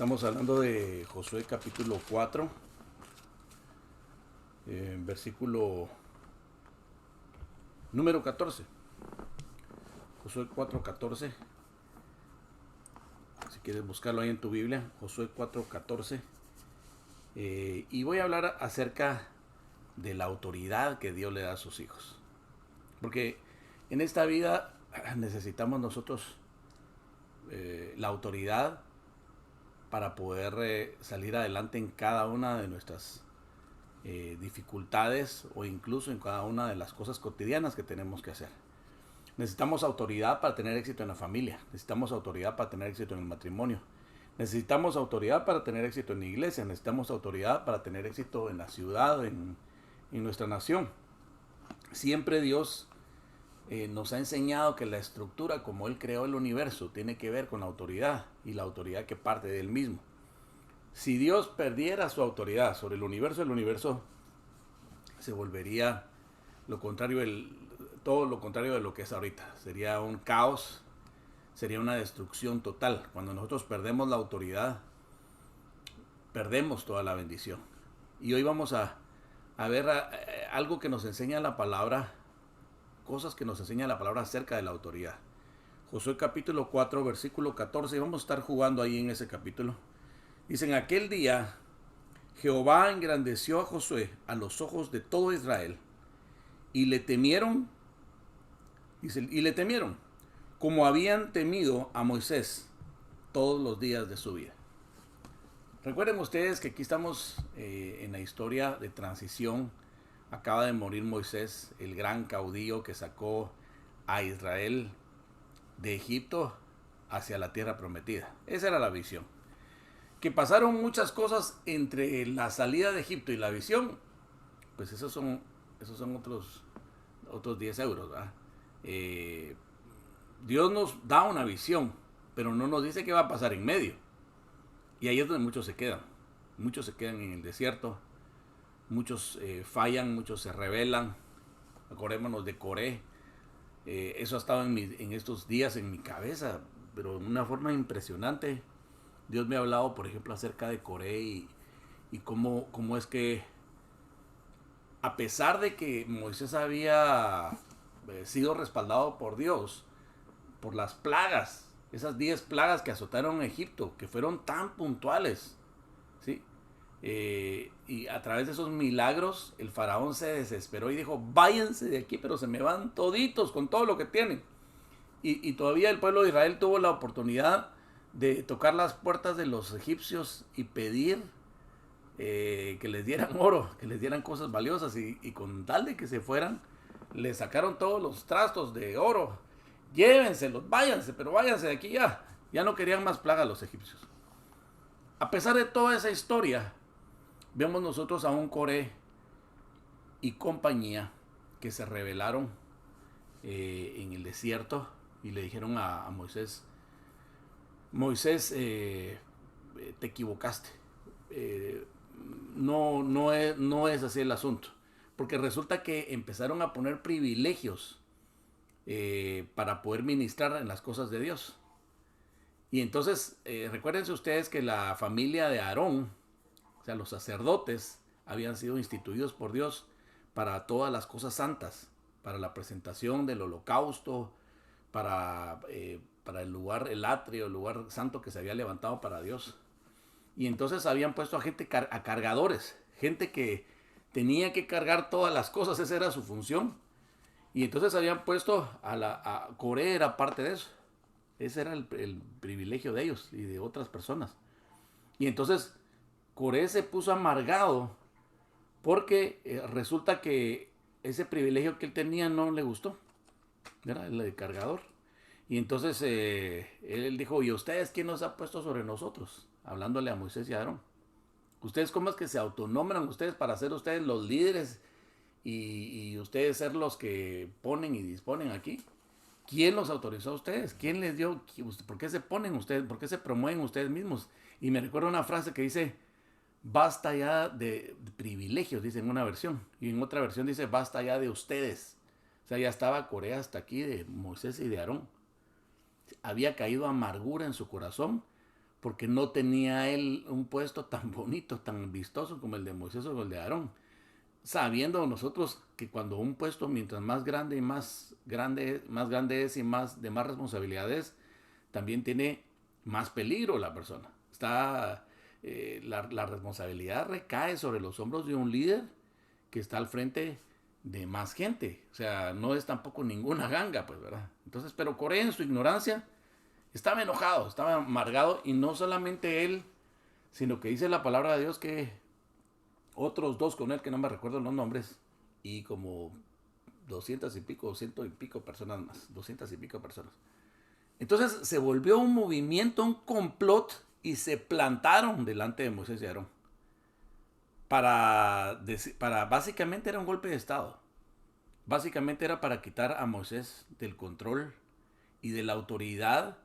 Estamos hablando de Josué capítulo 4, versículo número 14. Josué 4:14. Si quieres buscarlo ahí en tu Biblia, Josué 4:14. Y voy a hablar acerca de la autoridad que Dios le da a sus hijos. Porque en esta vida necesitamos nosotros la autoridad para poder salir adelante en cada una de nuestras dificultades o incluso en cada una de las cosas cotidianas que tenemos que hacer. Necesitamos autoridad para tener éxito en la familia, necesitamos autoridad para tener éxito en el matrimonio, necesitamos autoridad para tener éxito en la iglesia, necesitamos autoridad para tener éxito en la ciudad, en nuestra nación. Siempre Dios nos ha enseñado que la estructura como Él creó el universo tiene que ver con la autoridad y la autoridad que parte de Él mismo. Si Dios perdiera su autoridad sobre el universo se volvería todo lo contrario de lo que es ahorita. Sería un caos, sería una destrucción total. Cuando nosotros perdemos la autoridad, perdemos toda la bendición. Y hoy vamos a ver algo que nos enseña la palabra, cosas que nos enseña la palabra acerca de la autoridad. Josué capítulo 4, versículo 14, y vamos a estar jugando ahí en ese capítulo. Dice: en aquel día Jehová engrandeció a Josué a los ojos de todo Israel, y le temieron, dice, y le temieron, como habían temido a Moisés todos los días de su vida. Recuerden ustedes que aquí estamos en la historia de transición. Acaba de morir Moisés, el gran caudillo que sacó a Israel de Egipto hacia la tierra prometida. Esa era la visión. Que pasaron muchas cosas entre la salida de Egipto y la visión, pues esos son otros 10 euros, ¿verdad? Dios nos da una visión, pero no nos dice qué va a pasar en medio. Y ahí es donde muchos se quedan. Muchos se quedan en el desierto. Muchos fallan, muchos se rebelan. Acordémonos de Coré. Eso ha estado en estos días en mi cabeza, pero de una forma impresionante. Dios me ha hablado, por ejemplo, acerca de Coré y cómo es que, a pesar de que Moisés había sido respaldado por Dios, por las plagas, esas 10 plagas que azotaron a Egipto, que fueron tan puntuales, ¿sí? Y a través de esos milagros el faraón se desesperó y dijo: váyanse de aquí, pero se me van toditos con todo lo que tienen. Y todavía el pueblo de Israel tuvo la oportunidad de tocar las puertas de los egipcios y pedir que les dieran oro, que les dieran cosas valiosas, y con tal de que se fueran, les sacaron todos los trastos de oro. Llévenselos, váyanse, pero váyanse de aquí ya. Ya no querían más plagas los egipcios. A pesar de toda esa historia, vemos nosotros a un Coré y compañía que se rebelaron en el desierto y le dijeron a Moisés: Moisés, te equivocaste. No es así el asunto. Porque resulta que empezaron a poner privilegios para poder ministrar en las cosas de Dios. Y entonces, recuérdense ustedes que la familia de Aarón, o sea, los sacerdotes, habían sido instituidos por Dios para todas las cosas santas, para la presentación del holocausto, para el lugar, el atrio, el lugar santo que se había levantado para Dios. Y entonces habían puesto a gente, a cargadores, gente que tenía que cargar todas las cosas, esa era su función. Y entonces habían puesto a Coré, era parte de eso. Ese era el privilegio de ellos y de otras personas. Y entonces Coré se puso amargado porque resulta que ese privilegio que él tenía no le gustó. Era el de cargador. Y entonces él dijo: ¿y ustedes quién nos ha puesto sobre nosotros? Hablándole a Moisés y a Aarón. ¿Ustedes cómo es que se autonombran ustedes para ser ustedes los líderes y ustedes ser los que ponen y disponen aquí? ¿Quién los autorizó a ustedes? ¿Quién les dio? ¿Por qué se ponen ustedes? ¿Por qué se promueven ustedes mismos? Y me recuerda una frase que dice: basta ya de privilegios, dice en una versión. Y en otra versión dice: basta ya de ustedes. O sea, ya estaba Coré hasta aquí de Moisés y de Aarón. Había caído amargura en su corazón porque no tenía él un puesto tan bonito, tan vistoso como el de Moisés o el de Aarón. Sabiendo nosotros que cuando un puesto mientras más grande y más grande es y más de más responsabilidades, también tiene más peligro la persona. La responsabilidad recae sobre los hombros de un líder que está al frente de más gente. O sea, no es tampoco ninguna ganga, pues, ¿verdad? Entonces, pero Coré en su ignorancia estaba enojado, estaba amargado, y no solamente él, sino que dice la palabra de Dios que otros dos con él, que no me recuerdo los nombres, y como 200 y pico personas más, 200 y pico personas. Entonces se volvió un movimiento, un complot, y se plantaron delante de Moisés y Aarón. Para básicamente era un golpe de estado. Básicamente era para quitar a Moisés del control y de la autoridad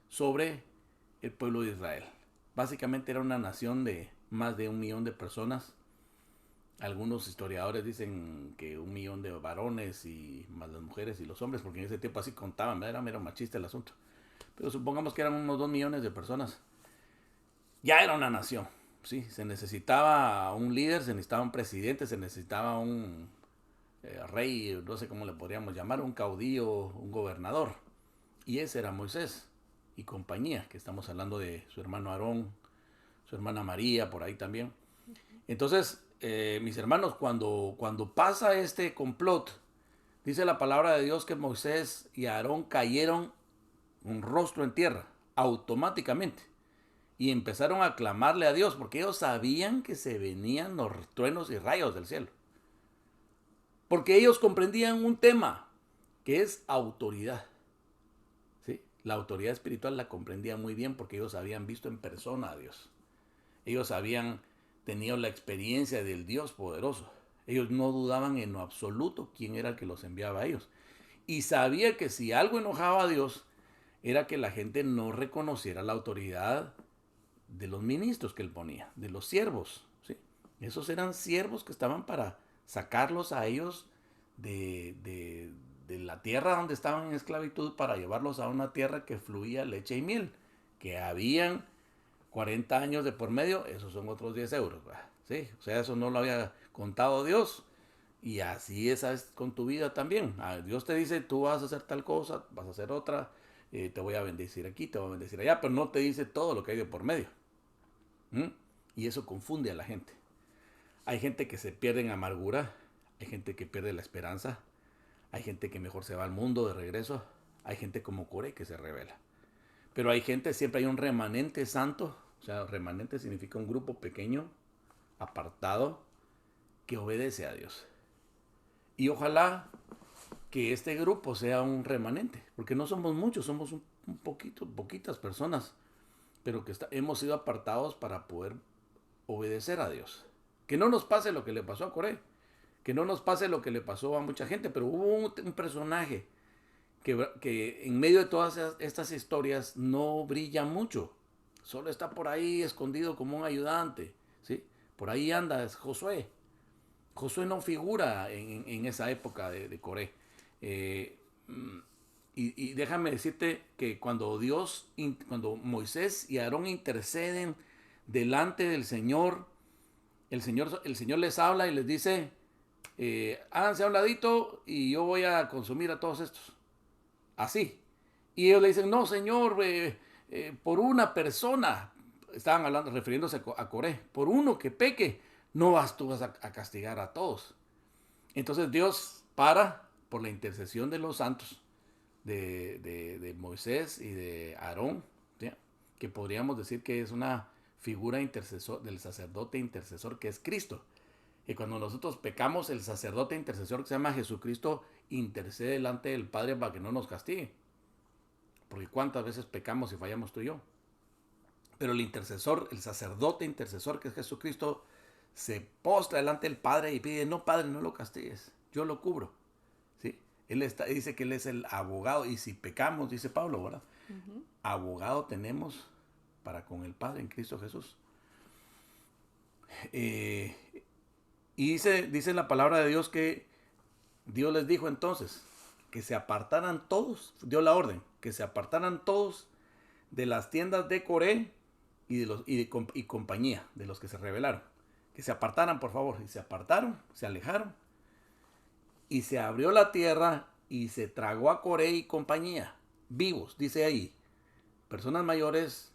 sobre el pueblo de Israel. Básicamente era una nación de más de 1 millón de personas. Algunos historiadores dicen que 1 millón de varones y más las mujeres y los hombres, porque en ese tiempo así contaban, era mero machista el asunto. Pero supongamos que eran unos 2 millones de personas. Ya era una nación, ¿sí? Se necesitaba un líder, se necesitaba un presidente, se necesitaba un rey, no sé cómo le podríamos llamar, un caudillo, un gobernador. Y ese era Moisés y compañía, que estamos hablando de su hermano Aarón, su hermana María, por ahí también. Entonces, mis hermanos, cuando pasa este complot, dice la palabra de Dios que Moisés y Aarón cayeron un rostro en tierra, automáticamente. Y empezaron a clamarle a Dios, porque ellos sabían que se venían los truenos y rayos del cielo. Porque ellos comprendían un tema, que es autoridad. ¿Sí? La autoridad espiritual la comprendían muy bien porque ellos habían visto en persona a Dios. Ellos habían tenido la experiencia del Dios poderoso. Ellos no dudaban en lo absoluto quién era el que los enviaba a ellos. Y sabía que si algo enojaba a Dios, era que la gente no reconociera la autoridad de los ministros que él ponía, de los siervos. ¿Sí? Esos eran siervos que estaban para sacarlos a ellos de la tierra donde estaban en esclavitud, para llevarlos a una tierra que fluía leche y miel, que habían 40 años de por medio. Esos son otros 10 euros. ¿Sí? O sea, eso no lo había contado Dios. Y así es con tu vida también. Dios te dice, tú vas a hacer tal cosa, vas a hacer otra, te voy a bendecir aquí, te voy a bendecir allá, pero no te dice todo lo que hay de por medio. Y eso confunde a la gente. Hay gente que se pierde en amargura, hay gente que pierde la esperanza, hay gente que mejor se va al mundo de regreso, hay gente como Coré que se revela. Pero hay gente, siempre hay un remanente santo. O sea, remanente significa un grupo pequeño, apartado, que obedece a Dios. Y ojalá que este grupo sea un remanente, porque no somos muchos, somos poquitas personas, pero que hemos sido apartados para poder obedecer a Dios. Que no nos pase lo que le pasó a Coré, que no nos pase lo que le pasó a mucha gente, pero hubo un personaje que en medio de todas estas historias no brilla mucho, solo está por ahí escondido como un ayudante, ¿sí? Por ahí anda, es Josué. Josué no figura en esa época de Coré. Y déjame decirte que cuando Moisés y Aarón interceden delante del Señor, el Señor les habla y les dice, háganse a un ladito y yo voy a consumir a todos estos. Así. Y ellos le dicen, no, Señor, por una persona, estaban hablando, refiriéndose a Coré, por uno que peque, no tú vas a castigar a todos. Entonces Dios por la intercesión de los santos, de Moisés y de Aarón, ¿sí? Que podríamos decir que es una figura del sacerdote intercesor que es Cristo. Y cuando nosotros pecamos, el sacerdote intercesor que se llama Jesucristo intercede delante del Padre para que no nos castigue. Porque cuántas veces pecamos y fallamos tú y yo. Pero el intercesor, el sacerdote intercesor que es Jesucristo, se postra delante del Padre y pide, no, Padre, no lo castigues, yo lo cubro. ¿Sí? Dice que Él es el abogado, y si pecamos, dice Pablo, ¿verdad? Uh-huh. Abogado tenemos para con el Padre en Cristo Jesús. Y dice la palabra de Dios que Dios les dijo entonces que se apartaran todos, dio la orden, que se apartaran todos de las tiendas de Coré y compañía de los que se rebelaron. Que se apartaran, por favor. Y se apartaron, se alejaron. Y se abrió la tierra y se tragó a Coré y compañía. Vivos, dice ahí. Personas mayores,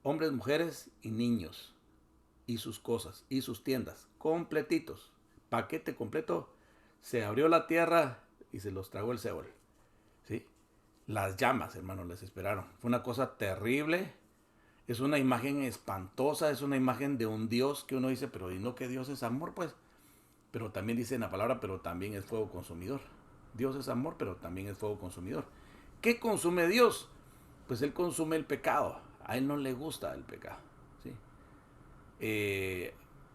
hombres, mujeres y niños. Y sus cosas, y sus tiendas. Completitos. Paquete completo. Se abrió la tierra y se los tragó el Seol. ¿Sí? Las llamas, hermanos, les esperaron. Fue una cosa terrible. Es una imagen espantosa. Es una imagen de un Dios que uno dice, pero ¿y no que Dios es amor? Pues, pero también dice en la palabra, pero también es fuego consumidor. Dios es amor, pero también es fuego consumidor. ¿Qué consume Dios? Pues Él consume el pecado. A Él no le gusta el pecado. ¿Sí?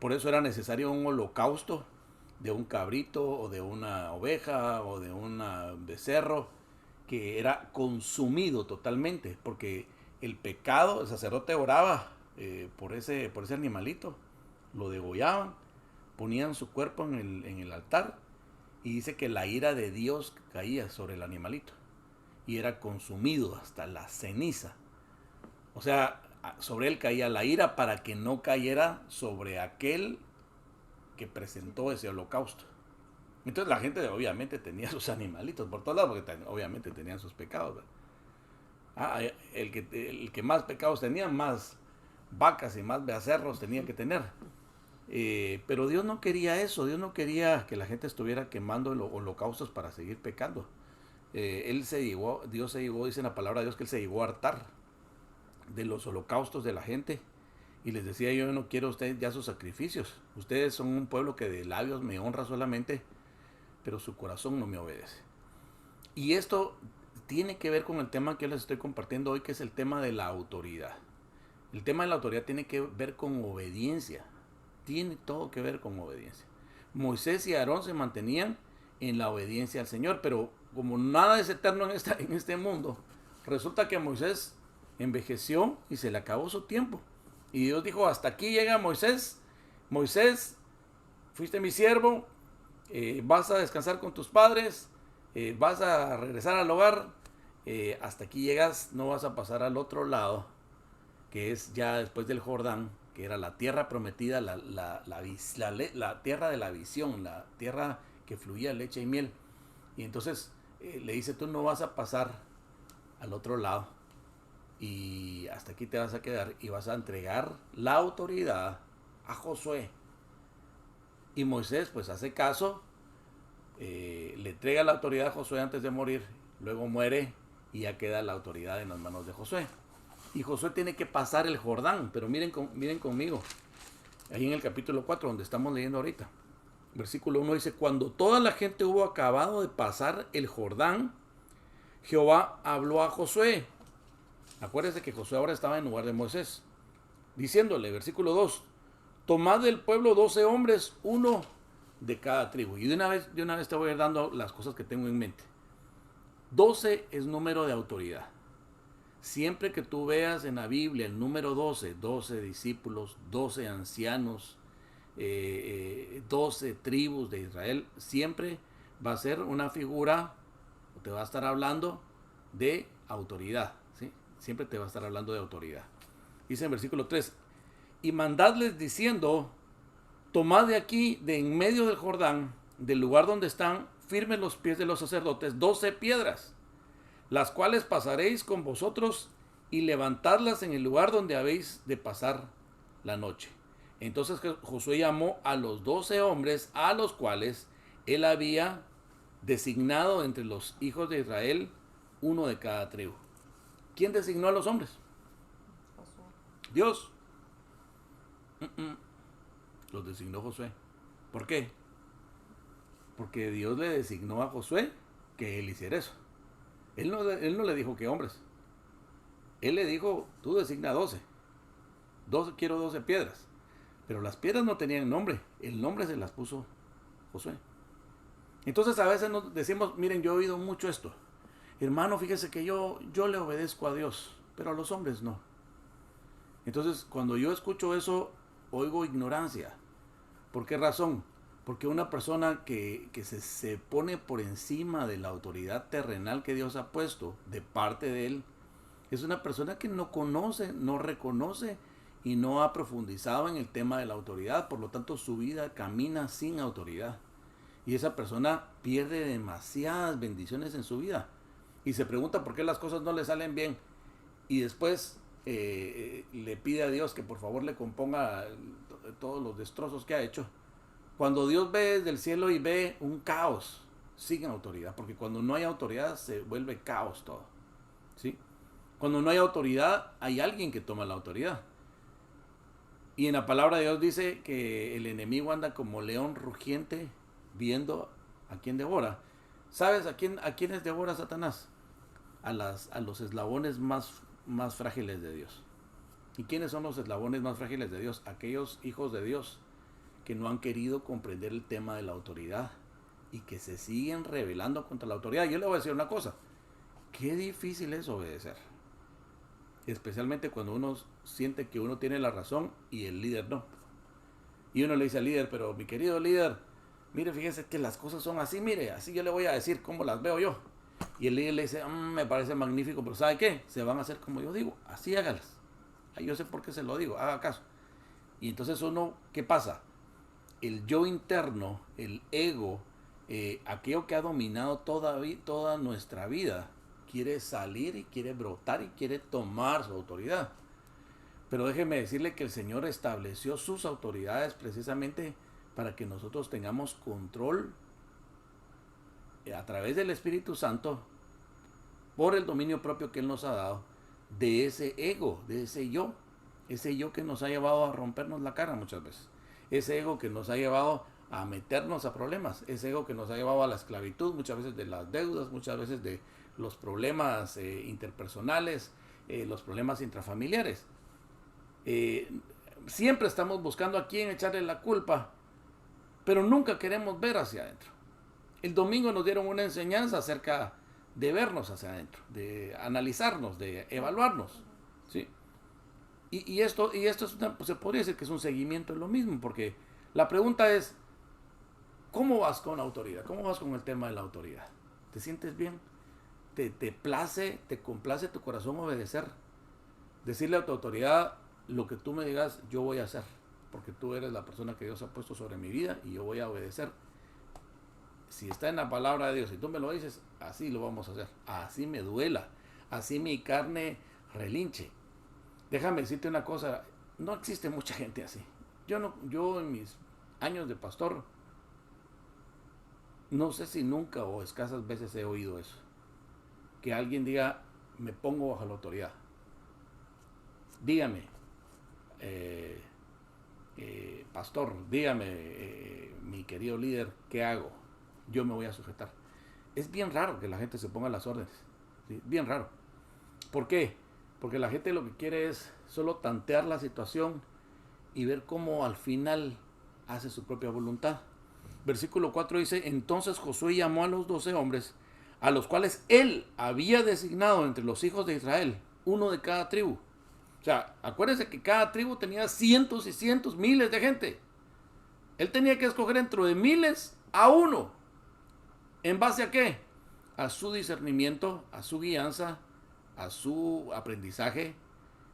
Por eso era necesario un holocausto de un cabrito o de una oveja o de un becerro que era consumido totalmente, porque el pecado, el sacerdote oraba por ese animalito, lo degollaban, ponían su cuerpo en el altar y dice que la ira de Dios caía sobre el animalito y era consumido hasta la ceniza. O sea, sobre él caía la ira para que no cayera sobre aquel que presentó ese holocausto. Entonces la gente obviamente tenía sus animalitos por todos lados, porque obviamente tenían sus pecados. El que más pecados tenía, más vacas y más becerros tenía que tener. Pero Dios no quería eso. Dios no quería que la gente estuviera quemando holocaustos para seguir pecando. Dios se llegó, dice en la palabra de Dios, que Él se llegó a hartar de los holocaustos de la gente. Y les decía, yo no quiero a ustedes ya sus sacrificios. Ustedes son un pueblo que de labios me honra solamente, pero su corazón no me obedece. Y esto tiene que ver con el tema que les estoy compartiendo hoy, que es el tema de la autoridad. El tema de la autoridad tiene que ver con obediencia. Tiene todo que ver con obediencia. Moisés y Aarón se mantenían en la obediencia al Señor, pero como nada es eterno en este mundo, resulta que Moisés envejeció y se le acabó su tiempo. Y Dios dijo, hasta aquí llega Moisés. Moisés, fuiste mi siervo, vas a descansar con tus padres, vas a regresar al hogar, hasta aquí llegas, no vas a pasar al otro lado, que es ya después del Jordán, que era la tierra prometida, la tierra de la visión, la tierra que fluía leche y miel. Y entonces le dice, tú no vas a pasar al otro lado, y hasta aquí te vas a quedar y vas a entregar la autoridad a Josué. Y Moisés pues hace caso, le entrega la autoridad a Josué antes de morir, luego muere y ya queda la autoridad en las manos de Josué. Y Josué tiene que pasar el Jordán, pero miren conmigo, ahí en el capítulo 4 donde estamos leyendo ahorita. Versículo 1 dice, cuando toda la gente hubo acabado de pasar el Jordán, Jehová habló a Josué. Acuérdense que Josué ahora estaba en lugar de Moisés, diciéndole, versículo 2, tomad del pueblo 12 hombres, uno de cada tribu. Y de una vez te voy a ir dando las cosas que tengo en mente. 12 es número de autoridad. Siempre que tú veas en la Biblia el número 12, 12 discípulos, 12 ancianos, 12 tribus de Israel, siempre va a ser una figura, te va a estar hablando de autoridad, ¿sí? Siempre te va a estar hablando de autoridad. Dice en versículo 3, y mandadles diciendo, tomad de aquí, de en medio del Jordán, del lugar donde están firmes los pies de los sacerdotes, 12 piedras, las cuales pasaréis con vosotros y levantadlas en el lugar donde habéis de pasar la noche. Entonces Josué llamó a los 12 hombres a los cuales él había designado entre los hijos de Israel, uno de cada tribu. ¿Quién designó a los hombres? Dios. Los designó Josué. ¿Por qué? Porque Dios le designó a Josué que él hiciera eso. Él no le dijo que hombres. Él le dijo, tú designa 12. Quiero 12 piedras. Pero las piedras no tenían nombre. El nombre se las puso Josué. Entonces a veces nos decimos, miren, yo he oído mucho esto. Hermano, fíjese que yo le obedezco a Dios, pero a los hombres no. Entonces cuando yo escucho eso, oigo ignorancia. ¿Por qué razón? Porque una persona que se pone por encima de la autoridad terrenal que Dios ha puesto de parte de él, es una persona que no conoce, no reconoce y no ha profundizado en el tema de la autoridad, por lo tanto su vida camina sin autoridad. Y esa persona pierde demasiadas bendiciones en su vida. Y se pregunta por qué las cosas no le salen bien. Y después le pide a Dios que por favor le componga todos los destrozos que ha hecho. Cuando Dios ve desde el cielo y ve un caos, sin autoridad. Porque cuando no hay autoridad se vuelve caos todo. ¿Sí? Cuando no hay autoridad, hay alguien que toma la autoridad. Y en la palabra de Dios dice que el enemigo anda como león rugiente viendo a quién devora. ¿Sabes a quiénes devora Satanás? A los eslabones más frágiles de Dios. ¿Y quiénes son los eslabones más frágiles de Dios? Aquellos hijos de Dios que no han querido comprender el tema de la autoridad y que se siguen rebelando contra la autoridad. Yo le voy a decir una cosa. Qué difícil es obedecer. Especialmente cuando uno siente que uno tiene la razón y el líder no. Y uno le dice al líder, pero mi querido líder, mire, fíjese que las cosas son así, mire, así yo le voy a decir cómo las veo yo. Y el líder le dice, me parece magnífico, pero ¿sabe qué? Se van a hacer como yo digo, así hágalas. Yo sé por qué se lo digo, haga caso. Y entonces uno, ¿qué pasa? El yo interno, el ego, aquello que ha dominado toda nuestra vida, quiere salir y quiere brotar y quiere tomar su autoridad. Pero déjeme decirle que el Señor estableció sus autoridades precisamente para que nosotros tengamos control a través del Espíritu Santo, por el dominio propio que Él nos ha dado, de ese ego, de ese yo que nos ha llevado a rompernos la cara muchas veces, ese ego que nos ha llevado a meternos a problemas, ese ego que nos ha llevado a la esclavitud, muchas veces de las deudas, muchas veces de los problemas interpersonales, los problemas intrafamiliares. Siempre estamos buscando a quién echarle la culpa, pero nunca queremos ver hacia adentro. El domingo nos dieron una enseñanza acerca de vernos hacia adentro, de analizarnos, de evaluarnos, ¿sí? Y esto pues se podría decir que es un seguimiento de lo mismo, porque la pregunta es, ¿cómo vas con la autoridad? ¿Cómo vas con el tema de la autoridad? ¿Te sientes bien? ¿Te complace tu corazón obedecer? Decirle a tu autoridad, lo que tú me digas, yo voy a hacer, porque tú eres la persona que Dios ha puesto sobre mi vida y yo voy a obedecer. Si está en la palabra de Dios y tú me lo dices, así lo vamos a hacer. Así me duela, así mi carne relinche. Déjame decirte una cosa, no existe mucha gente así. Yo en mis años de pastor, no sé si nunca o escasas veces he oído eso. Que alguien diga, me pongo bajo la autoridad. Dígame, pastor, dígame, mi querido líder, ¿qué hago? Yo me voy a sujetar. Es bien raro que la gente se ponga a las órdenes. ¿Sí? Bien raro. ¿Por qué? Porque la gente lo que quiere es solo tantear la situación y ver cómo al final hace su propia voluntad. Versículo 4 dice, entonces Josué llamó a los 12 hombres, a los cuales él había designado entre los hijos de Israel, uno de cada tribu. O sea, acuérdense que cada tribu tenía cientos y cientos, miles de gente. Él tenía que escoger entre de miles a uno. ¿En base a qué? A su discernimiento, a su guianza, a su aprendizaje.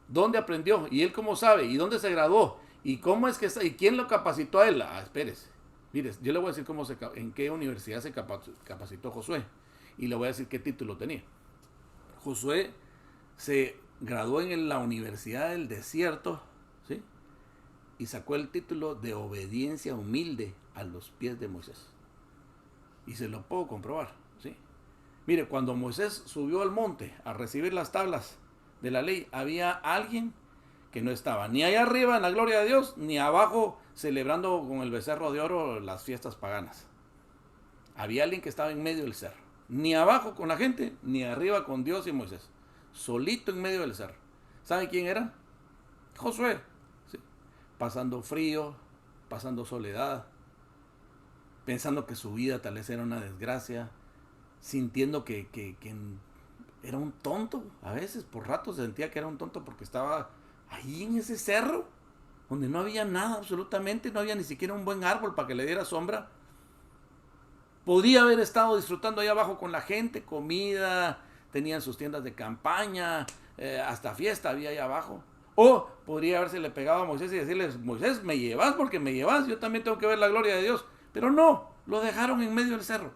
¿Dónde aprendió? ¿Y él cómo sabe? ¿Y dónde se graduó? ¿Y cómo es que está? ¿Y quién lo capacitó a él? Espérese. Mire, yo le voy a decir en qué universidad se capacitó Josué. Y le voy a decir qué título tenía. Josué se graduó en la Universidad del Desierto, ¿sí? Y sacó el título de obediencia humilde a los pies de Moisés. Y se lo puedo comprobar, ¿sí? Mire, cuando Moisés subió al monte a recibir las tablas de la ley, había alguien que no estaba ni allá arriba en la gloria de Dios, ni abajo celebrando con el becerro de oro las fiestas paganas. Había alguien que estaba en medio del cerro. Ni abajo con la gente, ni arriba con Dios y Moisés. Solito en medio del cerro. ¿Sabe quién era? Josué. ¿Sí? Pasando frío, pasando soledad, pensando que su vida tal vez era una desgracia, sintiendo que era un tonto. A veces, por ratos, sentía que era un tonto porque estaba ahí en ese cerro, donde no había nada absolutamente, no había ni siquiera un buen árbol para que le diera sombra. Podía haber estado disfrutando ahí abajo con la gente, comida, tenían sus tiendas de campaña, hasta fiesta había ahí abajo. O podría haberse le pegado a Moisés y decirle, Moisés, me llevas porque me llevas, yo también tengo que ver la gloria de Dios. Pero no, lo dejaron en medio del cerro.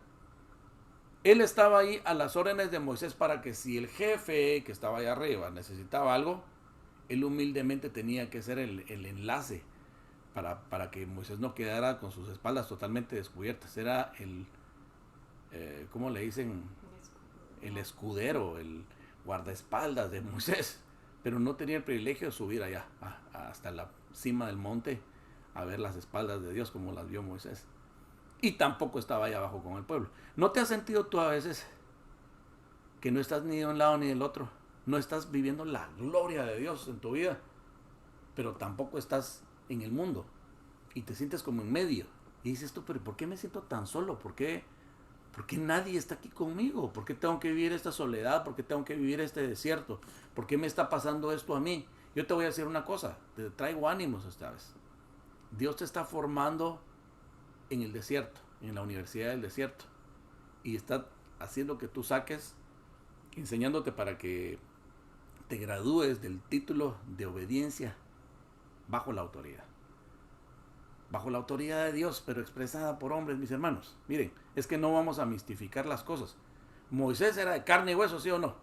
Él estaba ahí a las órdenes de Moisés para que si el jefe que estaba allá arriba necesitaba algo, él humildemente tenía que ser el enlace para que Moisés no quedara con sus espaldas totalmente descubiertas. Era ¿cómo le dicen? El escudero, el guardaespaldas de Moisés. Pero no tenía el privilegio de subir allá, hasta la cima del monte, a ver las espaldas de Dios como las vio Moisés. Y tampoco estaba allá abajo con el pueblo. ¿No te has sentido tú a veces que no estás ni de un lado ni del otro? No estás viviendo la gloria de Dios en tu vida, pero tampoco estás en el mundo y te sientes como en medio. Y dices tú, pero ¿por qué me siento tan solo? ¿Por qué nadie está aquí conmigo? ¿Por qué tengo que vivir esta soledad? ¿Por qué tengo que vivir este desierto? ¿Por qué me está pasando esto a mí? Yo te voy a decir una cosa, te traigo ánimos esta vez. Dios te está formando en el desierto, en la universidad del desierto, y está haciendo que tú saques, enseñándote para que te gradúes del título de obediencia bajo la autoridad de Dios, pero expresada por hombres, mis hermanos. Miren, es que no vamos a mistificar las cosas. Moisés era de carne y hueso, ¿sí o no?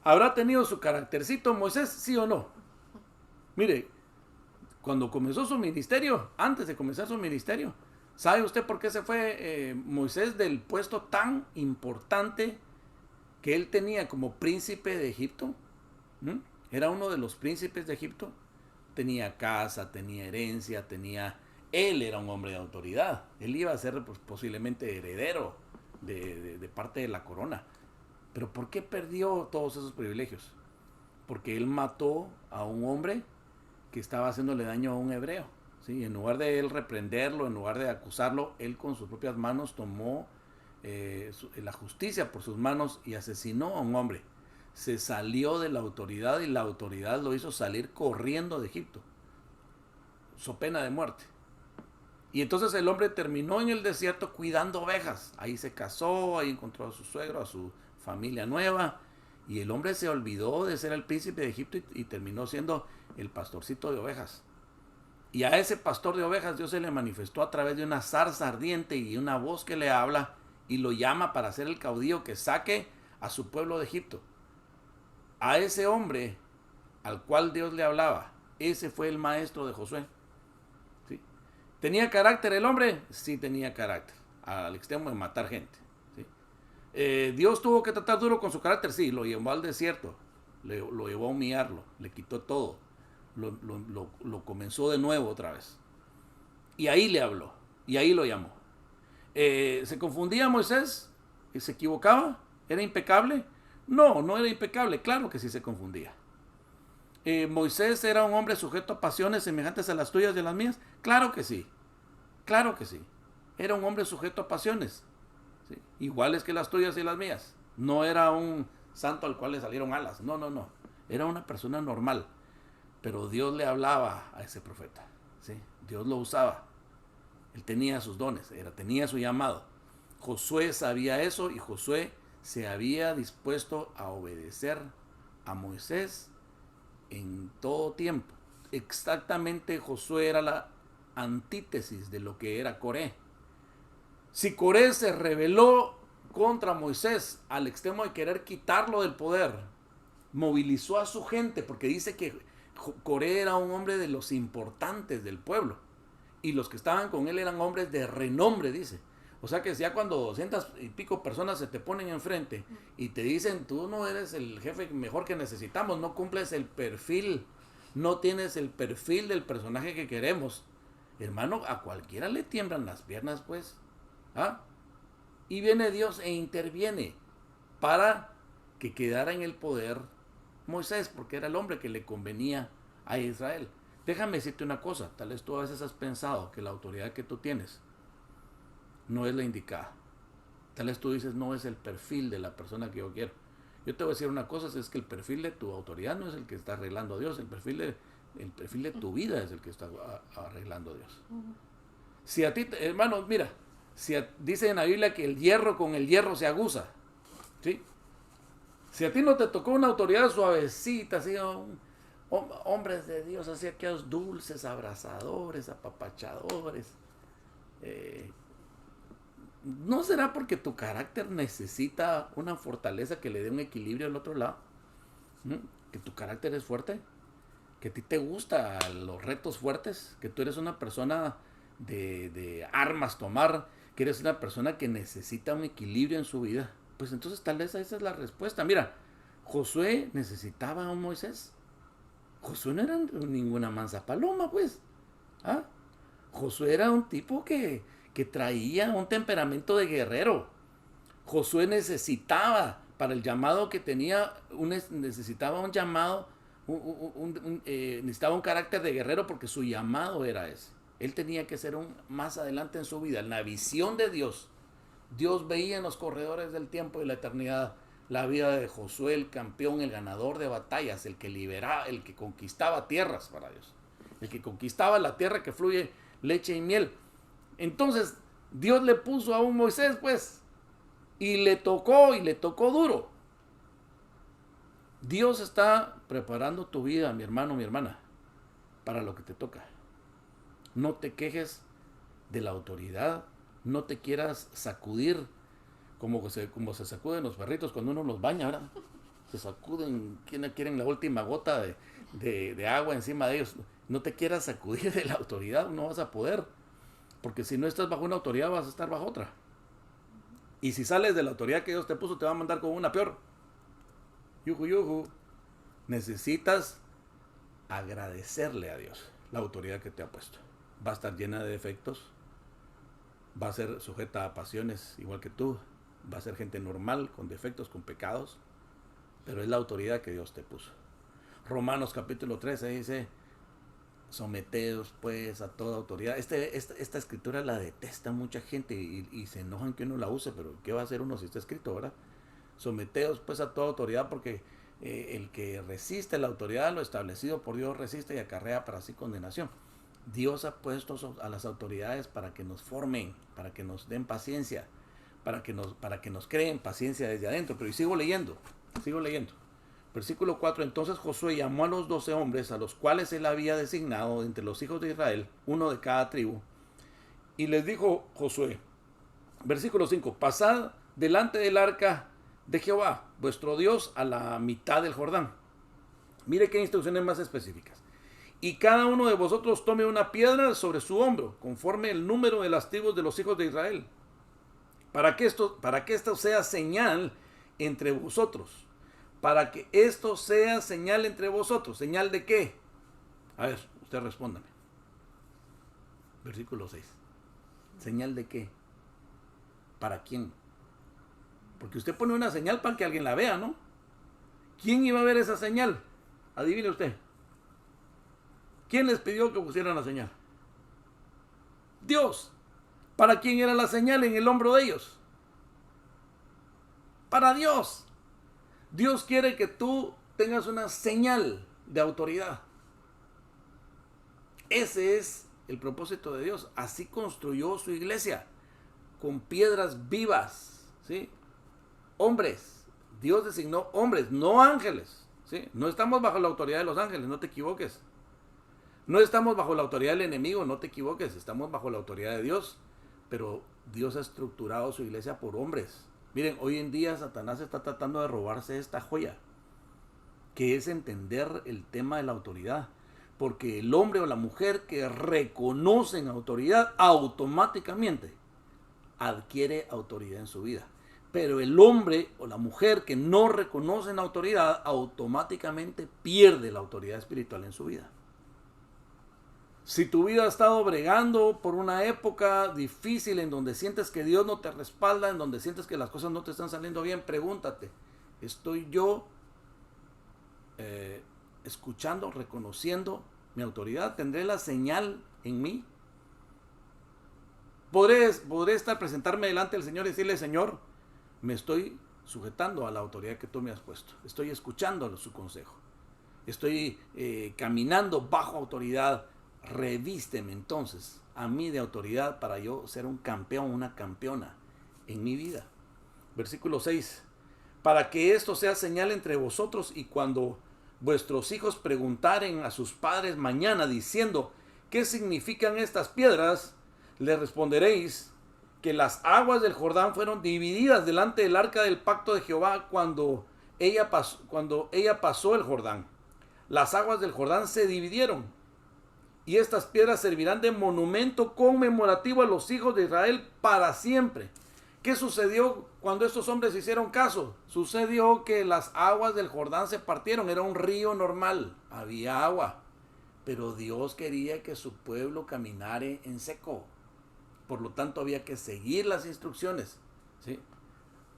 ¿Habrá tenido su caractercito Moisés, sí o no? Mire, cuando comenzó su ministerio, antes de comenzar su ministerio, ¿sabe usted por qué se fue Moisés del puesto tan importante que él tenía como príncipe de Egipto? Era uno de los príncipes de Egipto. Tenía casa, tenía herencia, él era un hombre de autoridad. Él iba a ser pues, posiblemente heredero de parte de la corona. Pero ¿por qué perdió todos esos privilegios? Porque él mató a un hombre que estaba haciéndole daño a un hebreo. ¿Sí? En lugar de él reprenderlo, en lugar de acusarlo, él con sus propias manos tomó la justicia por sus manos y asesinó a un hombre. Se salió de la autoridad y la autoridad lo hizo salir corriendo de Egipto, so pena de muerte. Y entonces el hombre terminó en el desierto cuidando ovejas. Ahí se casó, ahí encontró a su suegro, a su familia nueva. Y el hombre se olvidó de ser el príncipe de Egipto y terminó siendo el pastorcito de ovejas. Y a ese pastor de ovejas Dios se le manifestó a través de una zarza ardiente y una voz que le habla y lo llama para ser el caudillo que saque a su pueblo de Egipto. A ese hombre al cual Dios le hablaba, ese fue el maestro de Josué. ¿Sí? ¿Tenía carácter el hombre? Sí, tenía carácter, al extremo de matar gente. ¿Sí? ¿Dios tuvo que tratar duro con su carácter? Sí, lo llevó al desierto, lo llevó a humillarlo, le quitó todo, lo comenzó de nuevo otra vez. Y ahí le habló, y ahí lo llamó. ¿Se confundía Moisés? ¿Se equivocaba? ¿Era impecable? No, no era impecable, claro que sí se confundía. ¿Moisés era un hombre sujeto a pasiones semejantes a las tuyas y a las mías? Claro que sí, claro que sí. Era un hombre sujeto a pasiones, ¿sí? Iguales que las tuyas y las mías. No era un santo al cual le salieron alas, no. Era una persona normal, pero Dios le hablaba a ese profeta, ¿sí? Dios lo usaba. Él tenía sus dones, tenía su llamado. Josué sabía eso y Josué se había dispuesto a obedecer a Moisés en todo tiempo. Exactamente, Josué era la antítesis de lo que era Coré. Si Coré se rebeló contra Moisés al extremo de querer quitarlo del poder, movilizó a su gente, porque dice que Coré era un hombre de los importantes del pueblo y los que estaban con él eran hombres de renombre, dice. O sea que ya cuando 200 y pico personas se te ponen enfrente y te dicen, tú no eres el jefe mejor que necesitamos, no cumples el perfil, no tienes el perfil del personaje que queremos. Hermano, a cualquiera le tiemblan las piernas, pues. ¿Ah? Y viene Dios e interviene para que quedara en el poder Moisés, porque era el hombre que le convenía a Israel. Déjame decirte una cosa, tal vez tú a veces has pensado que la autoridad que tú tienes no es la indicada. Tal vez tú dices, no es el perfil de la persona que yo quiero. Yo te voy a decir una cosa, es que el perfil de tu autoridad no es el que está arreglando a Dios, el perfil de tu vida es el que está arreglando a Dios. Si a ti, hermano, mira, dice en la Biblia que el hierro con el hierro se aguza, ¿sí? Si a ti no te tocó una autoridad suavecita, así, hombres de Dios, así aquellos dulces, abrazadores, apapachadores. Eh, ¿No será porque tu carácter necesita una fortaleza que le dé un equilibrio al otro lado? ¿Mm? ¿Que tu carácter es fuerte? ¿Que a ti te gustan los retos fuertes? ¿Que tú eres una persona de armas tomar? ¿Que eres una persona que necesita un equilibrio en su vida? Pues entonces tal vez esa es la respuesta. Mira, Josué necesitaba a un Moisés. Josué no era ninguna mansa paloma, pues. ¿Ah? Josué era un tipo que traía un temperamento de guerrero. Josué necesitaba, para el llamado que tenía, necesitaba un llamado, necesitaba un carácter de guerrero porque su llamado era ese. Él tenía que ser más adelante en su vida, en la visión de Dios. Dios veía en los corredores del tiempo y la eternidad la vida de Josué, el campeón, el ganador de batallas, el que liberaba, el que conquistaba tierras para Dios, el que conquistaba la tierra que fluye leche y miel. Entonces, Dios le puso a un Moisés, pues, y le tocó duro. Dios está preparando tu vida, mi hermano, mi hermana, para lo que te toca. No te quejes de la autoridad, no te quieras sacudir como se sacuden los perritos cuando uno los baña, ¿verdad? Se sacuden, quieren la última gota de agua encima de ellos. No te quieras sacudir de la autoridad, no vas a poder. Porque si no estás bajo una autoridad, vas a estar bajo otra. Y si sales de la autoridad que Dios te puso, te va a mandar con una peor. Yuju, yuju. Necesitas agradecerle a Dios la autoridad que te ha puesto. Va a estar llena de defectos. Va a ser sujeta a pasiones igual que tú. Va a ser gente normal, con defectos, con pecados. Pero es la autoridad que Dios te puso. Romanos capítulo 13 dice: someteos pues a toda autoridad. Esta escritura la detesta mucha gente y se enojan que uno la use, pero ¿qué va a hacer uno si está escrito, verdad? Someteos pues a toda autoridad, porque el que resiste la autoridad, lo establecido por Dios resiste y acarrea para sí condenación. Dios ha puesto a las autoridades para que nos formen, para que nos den paciencia, para que nos creen paciencia desde adentro. Pero sigo leyendo. Versículo 4. Entonces Josué llamó a los 12 hombres a los cuales él había designado entre los hijos de Israel, uno de cada tribu, y les dijo Josué, versículo 5, pasad delante del arca de Jehová, vuestro Dios, a la mitad del Jordán. Mire qué instrucciones más específicas. Y cada uno de vosotros tome una piedra sobre su hombro, conforme el número de las tribus de los hijos de Israel, para que esto sea señal entre vosotros. Para que esto sea señal entre vosotros. ¿Señal de qué? A ver, usted respóndame. Versículo 6. ¿Señal de qué? ¿Para quién? Porque usted pone una señal para que alguien la vea, ¿no? ¿Quién iba a ver esa señal? Adivine usted. ¿Quién les pidió que pusieran la señal? Dios. ¿Para quién era la señal en el hombro de ellos? Para Dios. Dios quiere que tú tengas una señal de autoridad. Ese es el propósito de Dios. Así construyó su iglesia, con piedras vivas, ¿sí? Hombres. Dios designó hombres, no ángeles, ¿sí? No estamos bajo la autoridad de los ángeles, no te equivoques. No estamos bajo la autoridad del enemigo, no te equivoques. Estamos bajo la autoridad de Dios. Pero Dios ha estructurado su iglesia por hombres. Miren, hoy en día Satanás está tratando de robarse esta joya, que es entender el tema de la autoridad. Porque el hombre o la mujer que reconocen autoridad automáticamente adquiere autoridad en su vida. Pero el hombre o la mujer que no reconocen autoridad automáticamente pierde la autoridad espiritual en su vida. Si tu vida ha estado bregando por una época difícil en donde sientes que Dios no te respalda, en donde sientes que las cosas no te están saliendo bien, pregúntate, ¿estoy yo escuchando, reconociendo mi autoridad? ¿Tendré la señal en mí? ¿Podré presentarme delante del Señor y decirle, Señor, me estoy sujetando a la autoridad que tú me has puesto? Estoy escuchando su consejo. Estoy caminando bajo autoridad. Revísteme entonces a mí de autoridad para yo ser un campeón, una campeona en mi vida. Versículo 6. Para que esto sea señal entre vosotros y cuando vuestros hijos preguntaren a sus padres mañana diciendo, ¿qué significan estas piedras? Les responderéis que las aguas del Jordán fueron divididas delante del arca del pacto de Jehová cuando ella pasó el Jordán. Las aguas del Jordán se dividieron y estas piedras servirán de monumento conmemorativo a los hijos de Israel para siempre. ¿Qué sucedió cuando estos hombres hicieron caso? Sucedió que las aguas del Jordán se partieron, era un río normal, había agua, pero Dios quería que su pueblo caminara en seco. Por lo tanto, había que seguir las instrucciones, ¿sí?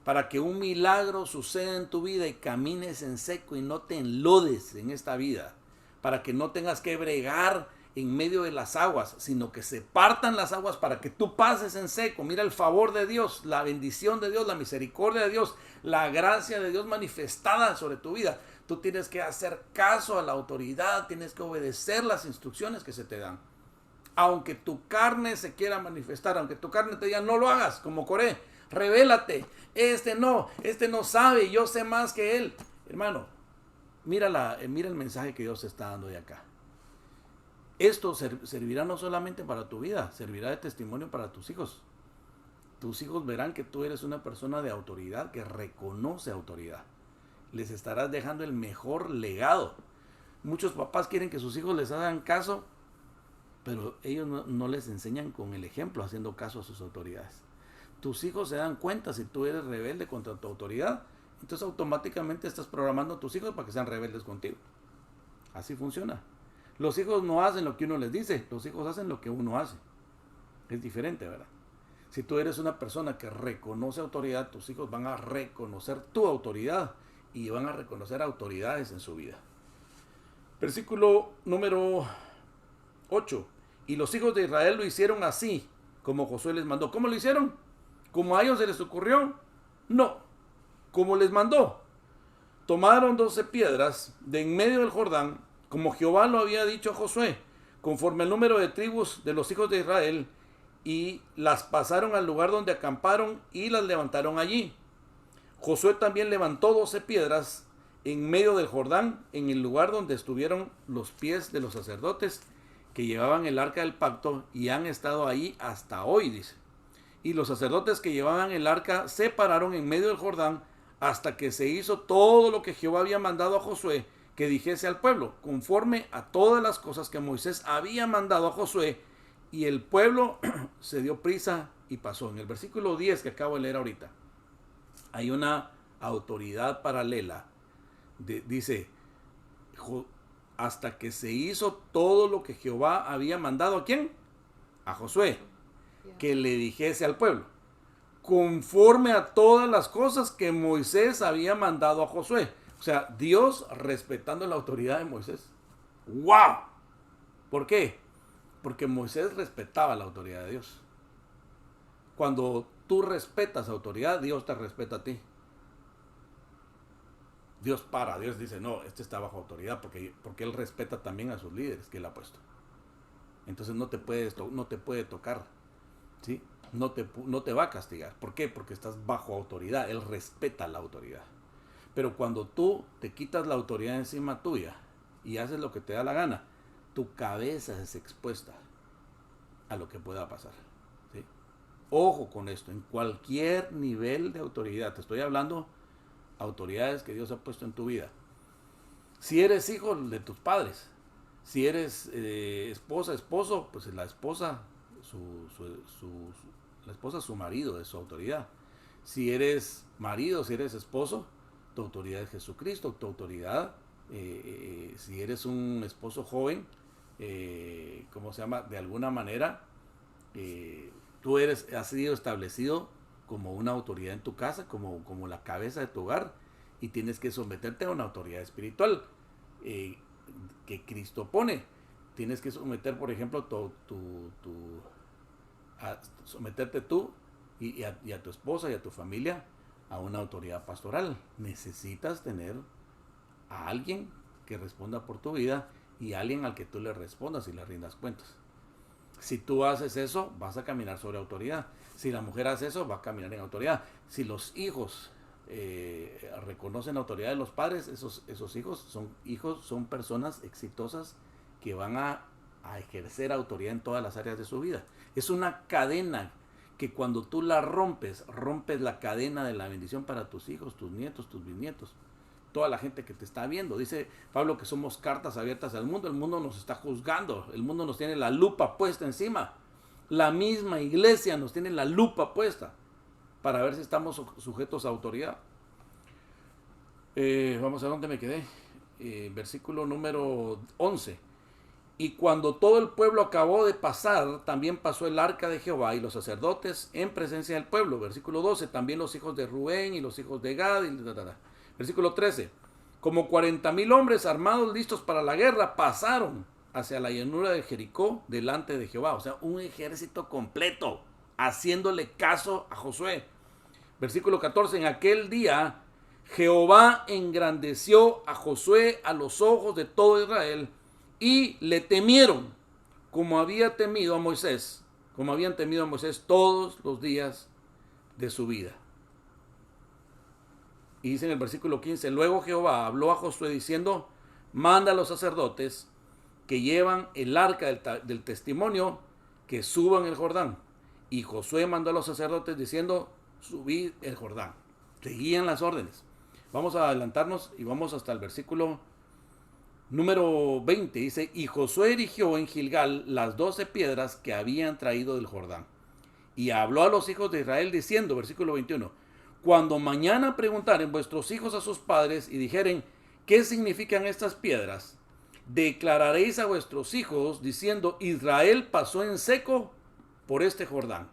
Para que un milagro suceda en tu vida y camines en seco y no te enlodes en esta vida, para que no tengas que bregar en medio de las aguas, sino que se partan las aguas para que tú pases en seco. Mira el favor de Dios, la bendición de Dios, la misericordia de Dios, la gracia de Dios manifestada sobre tu vida. Tú tienes que hacer caso a la autoridad, tienes que obedecer las instrucciones que se te dan. Aunque tu carne se quiera manifestar, aunque tu carne te diga no lo hagas, como Coré, revélate, este no sabe, yo sé más que él. Hermano, mira el mensaje que Dios está dando de acá. Esto servirá no solamente para tu vida, servirá de testimonio para tus hijos. Tus hijos verán que tú eres una persona de autoridad, que reconoce autoridad. Les estarás dejando el mejor legado. Muchos papás quieren que sus hijos les hagan caso, pero ellos no les enseñan con el ejemplo, haciendo caso a sus autoridades. Tus hijos se dan cuenta si tú eres rebelde contra tu autoridad, entonces automáticamente estás programando a tus hijos para que sean rebeldes contigo. Así funciona. Los hijos no hacen lo que uno les dice, los hijos hacen lo que uno hace. Es diferente, ¿verdad? Si tú eres una persona que reconoce autoridad, tus hijos van a reconocer tu autoridad y van a reconocer autoridades en su vida. Versículo número 8. Y los hijos de Israel lo hicieron así, como Josué les mandó. ¿Cómo lo hicieron? ¿Como a ellos se les ocurrió? No. Como les mandó. Tomaron 12 piedras de en medio del Jordán, como Jehová lo había dicho a Josué, conforme al número de tribus de los hijos de Israel, y las pasaron al lugar donde acamparon y las levantaron allí. Josué también levantó 12 piedras en medio del Jordán, en el lugar donde estuvieron los pies de los sacerdotes que llevaban el arca del pacto, y han estado ahí hasta hoy, dice. Y los sacerdotes que llevaban el arca se pararon en medio del Jordán hasta que se hizo todo lo que Jehová había mandado a Josué que dijese al pueblo, conforme a todas las cosas que Moisés había mandado a Josué, y el pueblo se dio prisa y pasó. En el versículo 10 que acabo de leer ahorita, hay una autoridad paralela. Dice, hasta que se hizo todo lo que Jehová había mandado, ¿a quién? A Josué, que le dijese al pueblo, conforme a todas las cosas que Moisés había mandado a Josué. O sea, Dios respetando la autoridad de Moisés. ¡Wow! ¿Por qué? Porque Moisés respetaba la autoridad de Dios. Cuando tú respetas autoridad, Dios te respeta a ti. Dios dice, no, este está bajo autoridad, porque Él respeta también a sus líderes que Él ha puesto. Entonces no te puede tocar, ¿sí? No te va a castigar. ¿Por qué? Porque estás bajo autoridad. Él respeta la autoridad. Pero cuando tú te quitas la autoridad encima tuya y haces lo que te da la gana, tu cabeza es expuesta a lo que pueda pasar, ¿sí? Ojo con esto, en cualquier nivel de autoridad. Te estoy hablando autoridades que Dios ha puesto en tu vida. Si eres hijo de tus padres, si eres esposa, esposo, pues la esposa, su marido es su autoridad. Si eres marido, si eres esposo, tu autoridad es Jesucristo. Tu autoridad, si eres un esposo joven, ¿cómo se llama? De alguna manera, tú has sido establecido como una autoridad en tu casa, como la cabeza de tu hogar, y tienes que someterte a una autoridad espiritual que Cristo pone. Tienes que someter, por ejemplo, someterte tú y a tu esposa y a tu familia a una autoridad pastoral. Necesitas tener a alguien que responda por tu vida y a alguien al que tú le respondas y le rindas cuentas. Si tú haces eso, vas a caminar sobre autoridad. Si la mujer hace eso, va a caminar en autoridad. Si los hijos reconocen la autoridad de los padres, esos hijos son personas exitosas que van a ejercer autoridad en todas las áreas de su vida. Es una cadena que cuando tú la rompes la cadena de la bendición para tus hijos, tus nietos, tus bisnietos, toda la gente que te está viendo. Dice Pablo que somos cartas abiertas al mundo. El mundo nos está juzgando, el mundo nos tiene la lupa puesta encima. La misma iglesia nos tiene la lupa puesta para ver si estamos sujetos a autoridad. Vamos a dónde me quedé. Versículo número 11. Y cuando todo el pueblo acabó de pasar, también pasó el arca de Jehová y los sacerdotes en presencia del pueblo. Versículo 12. También los hijos de Rubén y los hijos de Gad. Versículo 13. Como 40,000 hombres armados listos para la guerra pasaron hacia la llanura de Jericó delante de Jehová. O sea, un ejército completo haciéndole caso a Josué. Versículo 14. En aquel día Jehová engrandeció a Josué a los ojos de todo Israel y le temieron como habían temido a Moisés todos los días de su vida. Y dice en el versículo 15, luego Jehová habló a Josué diciendo, manda a los sacerdotes que llevan el arca del testimonio que suban el Jordán. Y Josué mandó a los sacerdotes diciendo, subid el Jordán. Seguían las órdenes. Vamos a adelantarnos y vamos hasta el versículo número 20. Dice, y Josué erigió en Gilgal las 12 piedras que habían traído del Jordán. Y habló a los hijos de Israel diciendo, versículo 21, cuando mañana preguntaren vuestros hijos a sus padres y dijeren, ¿qué significan estas piedras? Declararéis a vuestros hijos diciendo, Israel pasó en seco por este Jordán,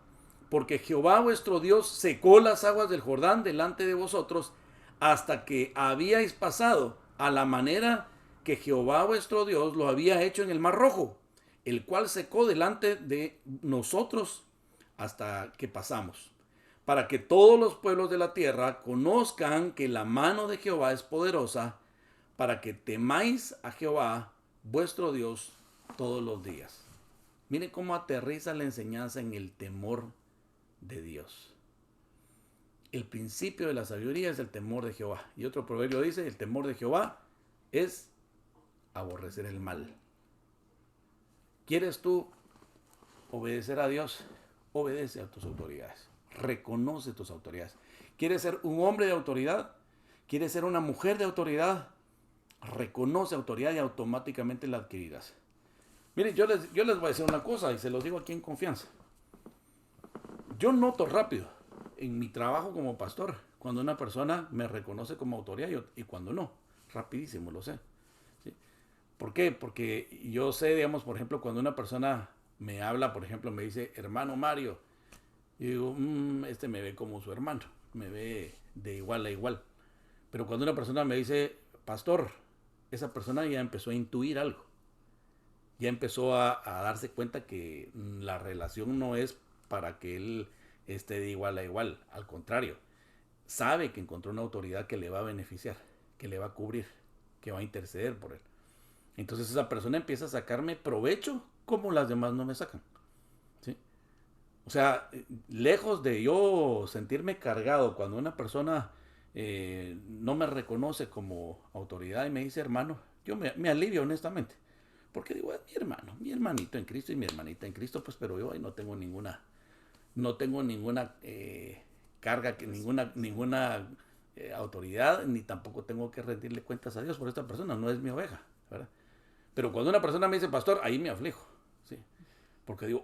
porque Jehová vuestro Dios secó las aguas del Jordán delante de vosotros hasta que habíais pasado a la manera que Jehová vuestro Dios lo había hecho en el Mar Rojo, el cual secó delante de nosotros hasta que pasamos, para que todos los pueblos de la tierra conozcan que la mano de Jehová es poderosa, para que temáis a Jehová vuestro Dios todos los días. Miren cómo aterriza la enseñanza en el temor de Dios. El principio de la sabiduría es el temor de Jehová. Y otro proverbio dice, el temor de Jehová es aborrecer el mal. ¿Quieres tú obedecer a Dios? Obedece a tus autoridades. Reconoce tus autoridades. ¿Quieres ser un hombre de autoridad? ¿Quieres ser una mujer de autoridad? Reconoce autoridad y automáticamente la adquirirás. Miren, yo les voy a decir una cosa y se los digo aquí en confianza. Yo noto rápido en mi trabajo como pastor cuando una persona me reconoce como autoridad y cuando no. Rapidísimo, lo sé. ¿Sí? ¿Por qué? Porque yo sé, digamos, por ejemplo, cuando una persona me habla, por ejemplo, me dice, hermano Mario, y digo, este me ve como su hermano, me ve de igual a igual. Pero cuando una persona me dice, pastor, esa persona ya empezó a intuir algo. Ya empezó a darse cuenta que la relación no es para que él esté de igual a igual. Al contrario, sabe que encontró una autoridad que le va a beneficiar, que le va a cubrir, que va a interceder por él. Entonces esa persona empieza a sacarme provecho como las demás no me sacan. ¿Sí? O sea, lejos de yo sentirme cargado cuando una persona no me reconoce como autoridad y me dice hermano, yo me alivio honestamente. Porque digo, es mi hermano, mi hermanito en Cristo y mi hermanita en Cristo, pues, pero yo ahí no tengo ninguna carga, ninguna autoridad, ni tampoco tengo que rendirle cuentas a Dios por esta persona, no es mi oveja, ¿verdad? Pero cuando una persona me dice, pastor, ahí me aflijo, ¿sí? Porque digo,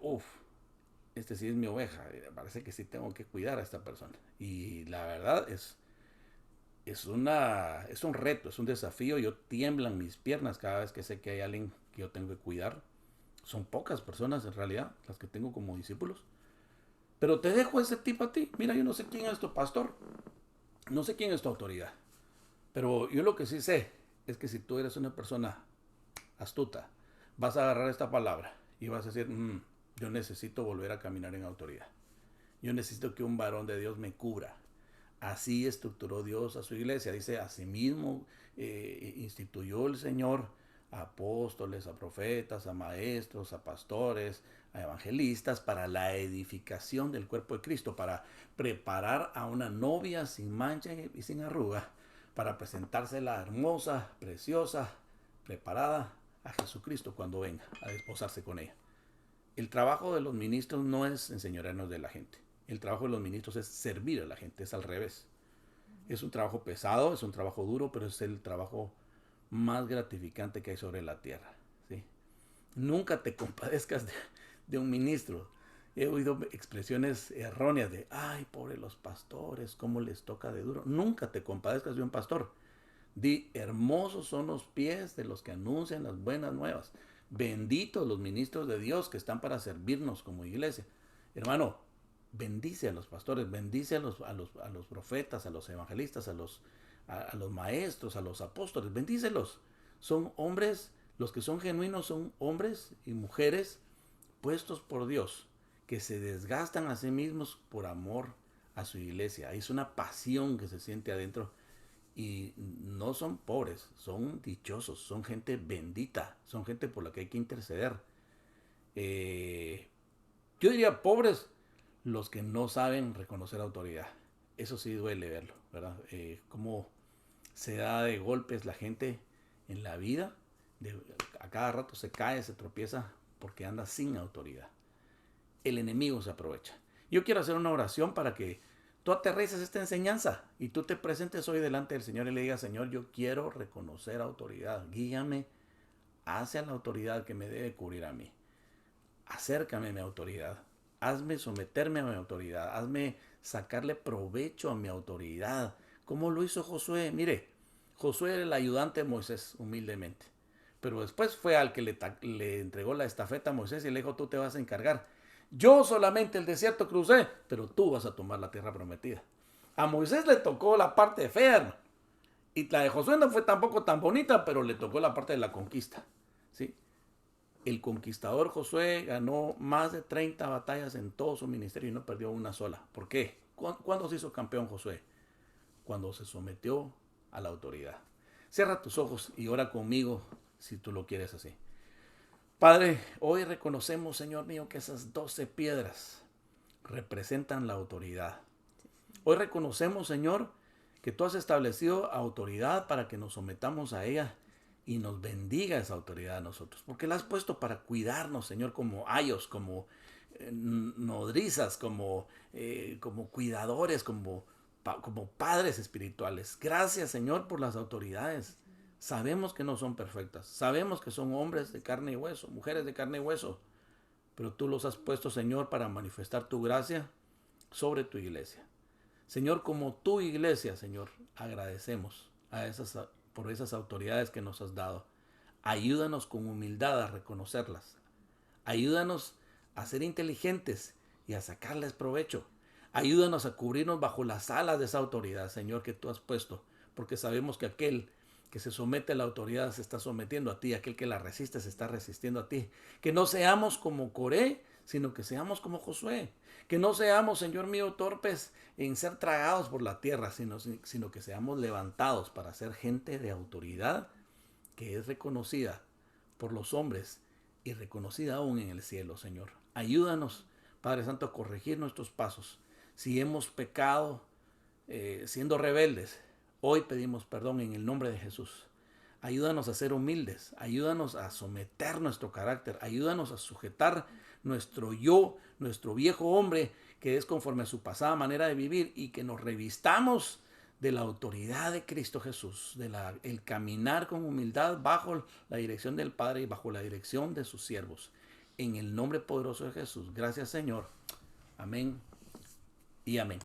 este sí es mi oveja, parece que sí tengo que cuidar a esta persona. Y la verdad es un reto, es un desafío. Yo tiemblan mis piernas cada vez que sé que hay alguien que yo tengo que cuidar. Son pocas personas en realidad las que tengo como discípulos. Pero te dejo ese tipo a ti. Mira, yo no sé quién es tu pastor. No sé quién es tu autoridad. Pero yo lo que sí sé es que si tú eres una persona astuta, vas a agarrar esta palabra y vas a decir, yo necesito volver a caminar en autoridad. Yo necesito que un varón de Dios me cubra. Así estructuró Dios a su iglesia. Dice, asimismo instituyó el Señor a apóstoles, a profetas, a maestros, a pastores, a evangelistas, para la edificación del cuerpo de Cristo, para preparar a una novia sin mancha y sin arruga, para presentársela hermosa, preciosa, preparada a Jesucristo cuando venga a desposarse con ella. El trabajo de los ministros no es enseñorearnos de la gente. El trabajo de los ministros es servir a la gente, es al revés. Es un trabajo pesado, es un trabajo duro, pero es el trabajo más gratificante que hay sobre la tierra. ¿Sí? Nunca te compadezcas de un ministro. He oído expresiones erróneas de, ay, pobre los pastores, cómo les toca de duro. Nunca te compadezcas de un pastor. Di, hermosos son los pies de los que anuncian las buenas nuevas. Benditos los ministros de Dios que están para servirnos como iglesia. Hermano, bendice a los pastores, bendice a los profetas, a los evangelistas, a los maestros, a los apóstoles, bendícelos. Son hombres, los que son genuinos son hombres y mujeres puestos por Dios, que se desgastan a sí mismos por amor a su iglesia. Es una pasión que se siente adentro. Y no son pobres, son dichosos, son gente bendita, son gente por la que hay que interceder. Yo diría pobres los que no saben reconocer autoridad. Eso sí duele verlo, ¿verdad? Cómo se da de golpes la gente en la vida. A cada rato se cae, se tropieza porque anda sin autoridad. El enemigo se aprovecha. Yo quiero hacer una oración para que tú aterrices esta enseñanza y tú te presentes hoy delante del Señor y le digas, Señor, yo quiero reconocer autoridad. Guíame hacia la autoridad que me debe cubrir a mí. Acércame a mi autoridad. Hazme someterme a mi autoridad. Hazme sacarle provecho a mi autoridad. ¿Cómo lo hizo Josué? Mire, Josué era el ayudante de Moisés, humildemente. Pero después fue al que le entregó la estafeta a Moisés y le dijo, tú te vas a encargar. Yo solamente el desierto crucé, pero tú vas a tomar la tierra prometida. A Moisés le tocó la parte fea, y la de Josué no fue tampoco tan bonita, pero le tocó la parte de la conquista. ¿Sí? El conquistador Josué ganó más de 30 batallas en todo su ministerio y no perdió una sola. ¿Por qué? ¿Cuándo se hizo campeón Josué? Cuando se sometió a la autoridad. Cierra tus ojos y ora conmigo si tú lo quieres así. Padre, hoy reconocemos, Señor mío, que esas 12 piedras representan la autoridad. Hoy reconocemos, Señor, que tú has establecido autoridad para que nos sometamos a ella y nos bendiga esa autoridad a nosotros. Porque la has puesto para cuidarnos, Señor, como ayos, como nodrizas, como cuidadores, como padres espirituales. Gracias, Señor, por las autoridades. Sabemos que no son perfectas. Sabemos que son hombres de carne y hueso, mujeres de carne y hueso. Pero tú los has puesto, Señor, para manifestar tu gracia sobre tu iglesia. Señor, como tu iglesia, Señor, agradecemos por esas autoridades que nos has dado. Ayúdanos con humildad a reconocerlas. Ayúdanos a ser inteligentes y a sacarles provecho. Ayúdanos a cubrirnos bajo las alas de esa autoridad, Señor, que tú has puesto. Porque sabemos que aquel que se somete a la autoridad se está sometiendo a ti. Aquel que la resiste se está resistiendo a ti. Que no seamos como Coré, sino que seamos como Josué. Que no seamos, Señor mío, torpes en ser tragados por la tierra, sino que seamos levantados para ser gente de autoridad que es reconocida por los hombres y reconocida aún en el cielo, Señor. Ayúdanos, Padre Santo, a corregir nuestros pasos. Si hemos pecado siendo rebeldes, hoy pedimos perdón en el nombre de Jesús. Ayúdanos a ser humildes, ayúdanos a someter nuestro carácter, ayúdanos a sujetar nuestro yo, nuestro viejo hombre, que es conforme a su pasada manera de vivir, y que nos revistamos de la autoridad de Cristo Jesús, el caminar con humildad bajo la dirección del Padre y bajo la dirección de sus siervos. En el nombre poderoso de Jesús. Gracias, Señor. Amén y amén.